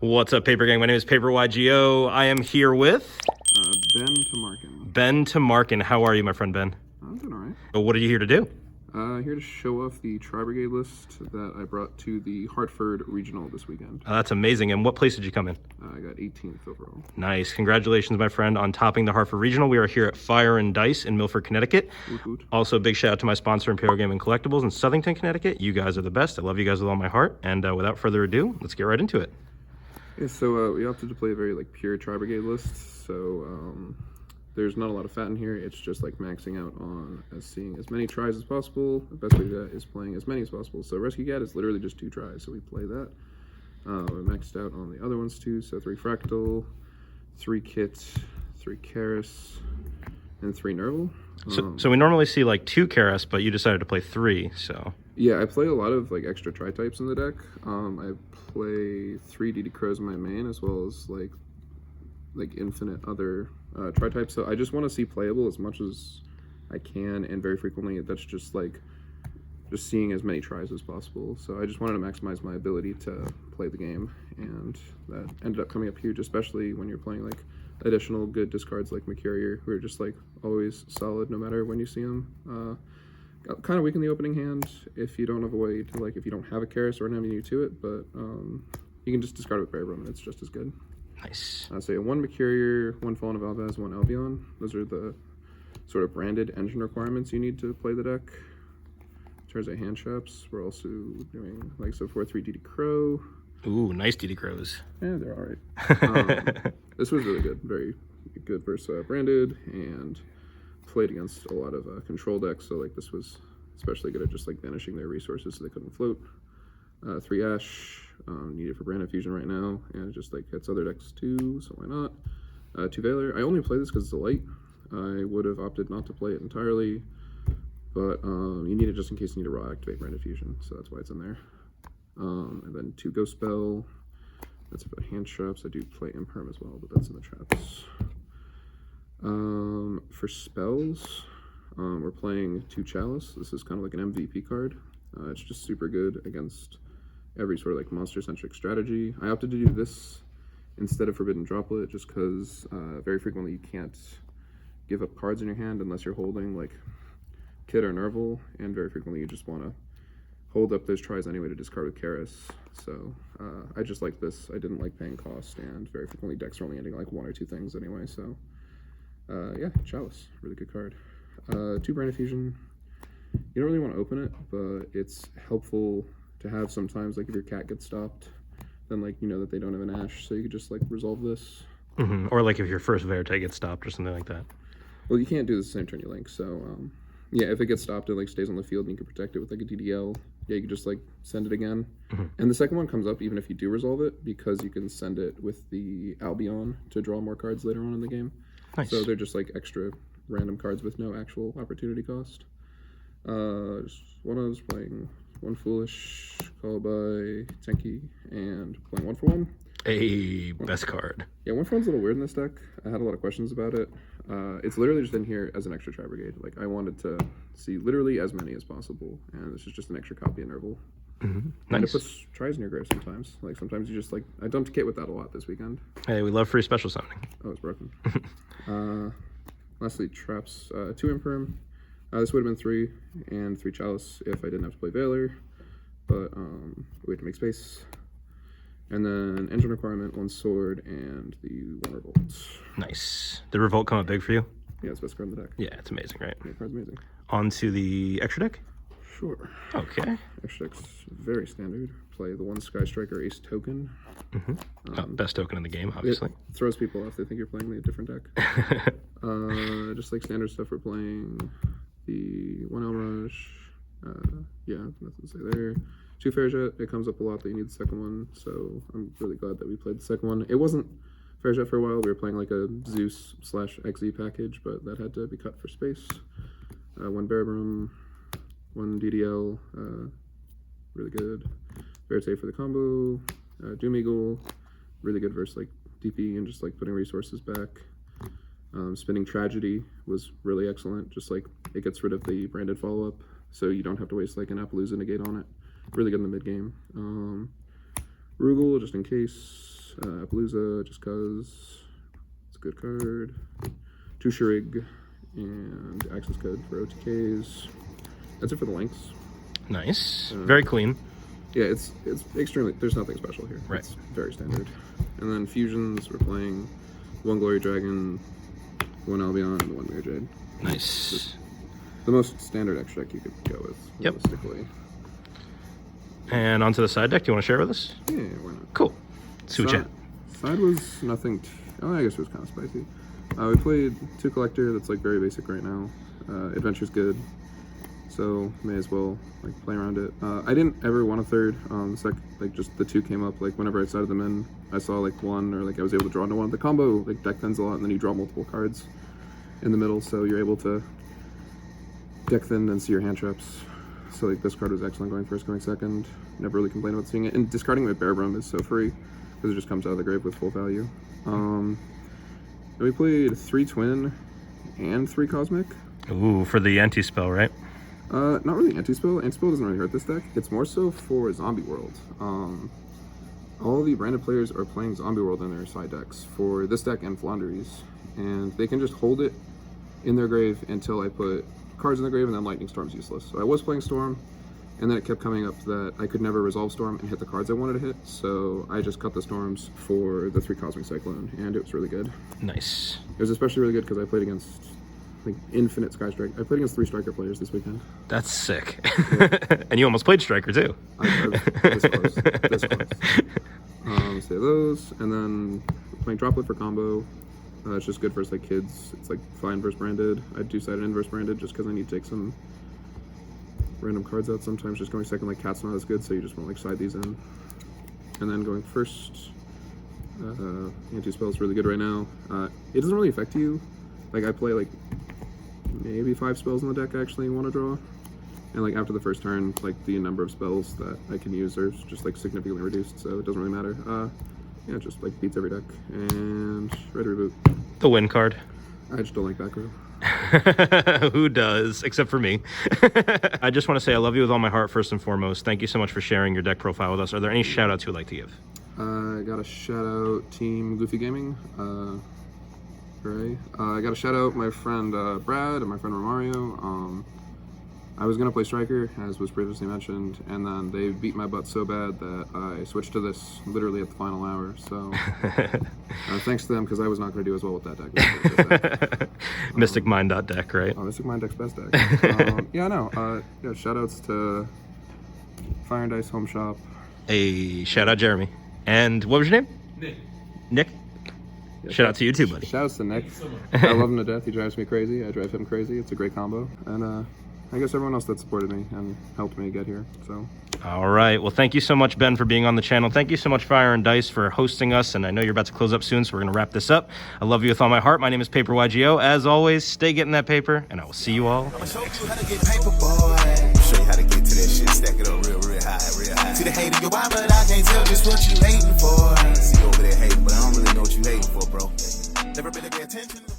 What's up, Paper Gang? My name is Paper Yugioh. I am here with Ben Tamarkin. Ben Tamarkin. How are you, my friend Ben? I'm doing all right. What are you here to do? Here to show off the TRI-BRIGADE list that I brought to the Hartford Regional this weekend. That's amazing. And what place did you come in? I got 18th overall. Nice. Congratulations, my friend, on topping the Hartford Regional. We are here at Fire and Dice in Milford, Connecticut. Woot. Also, a big shout out to my sponsor, Imperial Gaming Collectibles in Southington, Connecticut. You guys are the best. I love you guys with all my heart. And without further ado, let's get right into it. Yeah, so we opted to play a very pure TRI-BRIGADE list. So there's not a lot of fat in here. It's just maxing out on seeing as many tries as possible. The best way to do that is playing as many as possible. So Rescue Cat is literally just 2 tries, so we play that. We're maxed out on the other ones too. So 3 Fractal, 3 Kit, 3 Karis, and 3 Nerval. So we normally see 2 Karis, but you decided to play 3, so... Yeah, I play a lot of extra tri-types in the deck. I play 3 DD Crows in my main, as well as infinite other tri-types. So I just want to see playable as much as I can, and very frequently that's just seeing as many tries as possible. So I just wanted to maximize my ability to play the game, and that ended up coming up huge, especially when you're playing additional good discards like Mercurier, who are just always solid no matter when you see them. Got kind of weak in the opening hand if you don't have a way to if you don't have a Karis or an MU to it, but you can just discard it with Bearbrum and it's just as good. Nice. So 1 Mercurier, 1 Fallen of Alvaz, 1 Albion. Those are the sort of branded engine requirements you need to play the deck. In terms of hand traps, we're also doing 4/3 DD Crow. Ooh, nice DD Crows. Yeah, they're all right. This was really good, very good versus branded, and played against a lot of control decks, so this was especially good at just banishing their resources so they couldn't float. 3 Ash, needed for Brand Infusion right now, and it just hits other decks too, so why not? 2 Valor. I only play this because it's a light. I would have opted not to play it entirely, but you need it just in case you need to raw activate Brand Infusion, so that's why it's in there. And then 2 Ghost Spell. That's about hand traps. I do play Imperm as well, but that's in the traps. For spells, we're playing 2 Chalice. This is kind of an MVP card. It's just super good against every sort of monster-centric strategy. I opted to do this instead of Forbidden Droplet just because very frequently you can't give up cards in your hand unless you're holding Kit or Nerval, and very frequently you just want to hold up those tries anyway to discard with Karis. So I just like this. I didn't like paying cost, and very frequently decks are only ending 1 or 2 things anyway, so yeah, Chalice, really good card. 2 Brand Infusion. You don't really want to open it, but it's helpful to have sometimes, if your cat gets stopped, then you know that they don't have an Ash, so you could just resolve this. Or if your first Verte gets stopped or something like that. Well, you can't do this the same turn you link, so yeah, if it gets stopped, it stays on the field and you can protect it with a DDL. Yeah, you can just send it again. And the second one comes up even if you do resolve it, because you can send it with the Albion to draw more cards later on in the game. Nice. So they're just extra random cards with no actual opportunity cost. One I was playing 1 Foolish, followed by Tenki, and playing 1 for 1. Hey, best card. Yeah, 1 for 1's a little weird in this deck. I had a lot of questions about it. It's literally just in here as an extra TRI-BRIGADE. I wanted to see literally as many as possible, and this is just an extra copy of Nerval. Nice. And it puts tries in your grave sometimes. Sometimes you just I dumped Kit with that a lot this weekend. Hey, we love free special summoning. Oh, it's broken. Lastly, traps. 2 Imperm. This would have been 3, and 3 Chalice if I didn't have to play Valor, but we had to make space. And then engine requirement, 1 Sword, and the 1 Revolt. Nice. Did Revolt come up big for you? Yeah, it's the best card in the deck. Yeah, it's amazing, right? Yeah, the card's amazing. On to the extra deck? Sure. Okay. Extra deck's very standard. Play the 1 Sky Striker Ace token. Best token in the game, obviously. It throws people off. They think you're playing a different deck. Just standard stuff, we're playing the 1 Elrush. Yeah, nothing to say there. 2 Fairjet. It comes up a lot that you need the second one, so I'm really glad that we played the second one. It wasn't Fairjet for a while. We were playing a Zeus/XZ package, but that had to be cut for space. 1 Bearbrum, 1 DDL, really good. Verte for the combo. Doom Eagle, really good versus DP and just putting resources back. Spinning Tragedy was really excellent. Just it gets rid of the branded follow-up, so you don't have to waste an Appaloosa negate on it. Really good in the mid game. Rugal, just in case. Appaloosa, just cause it's a good card. 2 Shirig, and access code for OTKs. That's it for the links. Nice. Very clean. Yeah, it's extremely, there's nothing special here. Right. It's very standard. And then fusions, we're playing 1 Glory Dragon, 1 Albion, and 1 Mirror Jade. Nice. Just the most standard extra deck you could go with, realistically. And onto the side deck. Do you want to share with us? Yeah, why not? Cool. See what you Side was nothing, I guess it was kind of spicy. We played 2 Collector, that's like very basic right now. Adventure's good, so may as well like play around it. I didn't ever want a third. Like just the 2 came up. Like whenever I sided them in, I saw like 1, or like I was able to draw into 1. The combo like deck thins a lot, and then you draw multiple cards in the middle, so you're able to deck thin and see your hand traps. So like this card was excellent going first, going second. Never really complained about seeing it. And discarding with Bear Brum is so free because it just comes out of the grave with full value. And we played 3 Twin and 3 Cosmic. Ooh, for the anti-spell, right? Not really anti-spell. Anti-spell doesn't really hurt this deck. It's more so for Zombie World. All the branded players are playing Zombie World in their side decks for this deck and Flanders, and they can just hold it in their grave until I put cards in the grave, and then Lightning Storm's useless. So I was playing Storm, and then it kept coming up that I could never resolve Storm and hit the cards I wanted to hit, so I just cut the Storms for the 3 Cosmic Cyclone, and it was really good. Nice. It was especially really good because I played against like infinite Sky Strike. I played against 3 Striker players this weekend. That's sick. Yeah. And you almost played Striker too. I was this close. This close. Say those, and then playing Droplet for combo. It's just good versus like kids. It's like fine versus branded. I do side inverse branded just because I need to take some random cards out sometimes. Just going second like Cat's not as good, so you just want to like side these in. And then going first, anti-spell is really good right now. It doesn't really affect you. Like I play like maybe 5 spells in the deck I actually want to draw, and like after the first turn, like the number of spells that I can use are just like significantly reduced, so it doesn't really matter. Yeah, it just like beats every deck. And ready to reboot. The win card. I just don't like back row. Who does, except for me. I just want to say I love you with all my heart first and foremost. Thank you so much for sharing your deck profile with us. Are there any shout outs you would like to give? I got a shout out Team Goofy Gaming. Hooray. I got to shout out my friend Brad and my friend Romario. I was going to play Striker, as was previously mentioned, and then they beat my butt so bad that I switched to this literally at the final hour. So thanks to them, because I was not going to do as well with that deck. Mystic Mind deck, right? Oh, Mystic Mind deck's best deck. Yeah, no. Yeah, shout outs to Fire and Dice Home Shop. Hey, shout out Jeremy. And what was your name? Nick. Nick? Yeah, shout out to you too, buddy. Shout outs to Nick. I love him to death. He drives me crazy. I drive him crazy. It's a great combo. And I guess everyone else that supported me and helped me get here. So. All right. Well, thank you so much, Ben, for being on the channel. Thank you so much, Fire and Dice, for hosting us. And I know you're about to close up soon, so we're going to wrap this up. I love you with all my heart. My name is Paper Yugioh. As always, stay getting that paper, and I will see you all. I'ma show you how to get paper, boy. Show you how to get to that shit, stack it up real high, real high. See the hate in your eye, but I can't tell just what you hating for. See you over there hating, but I don't really know what you hating for, bro. Never really pay attention.